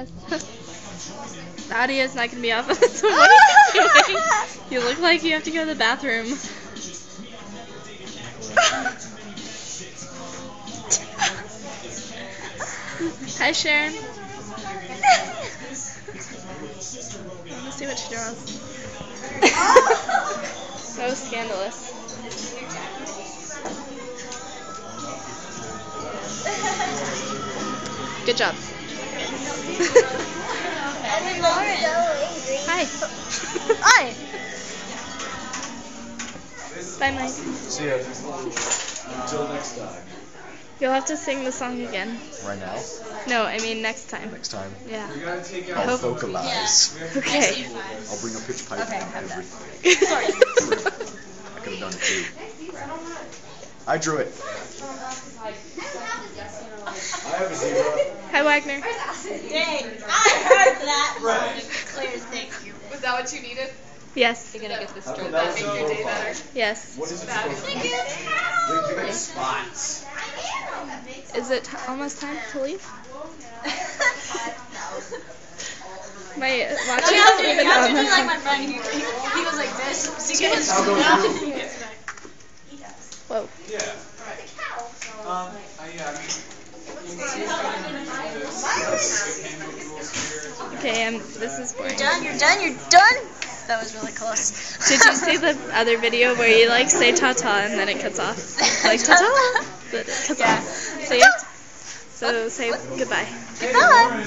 Yes. The audio is not going to be off of this one. What are you doing? You look like you have to go to the bathroom. Hi, Sharon. Let's see what she draws. So scandalous. Good job. Hi. Hi. Bye, Mike. See ya. Until next time. You'll have to sing the song again. Right now? No, I mean next time. Next time? Yeah. I'll vocalize. Okay. I'll bring a pitch pipe and everything. Sorry. I could have done it too. I drew it. I have a zebra. Hi, Wagner. Dang, I heard that. Right. Clear, thank you. Was that what you needed? Yes. You're gonna get this That stroke was that make your day profile. better. Yes. What is it supposed to be? You got spots. Is it almost time to leave? My watch You is have to even do on. like my friend. He goes like this. So he gets I'll go down through. and he gets back. Whoa. Yeah. Okay, this is boring. You're done. That was really close. Did you see the other video where you like say ta-ta and then it cuts off? Like ta-ta, but it cuts off. So, so say goodbye. Goodbye.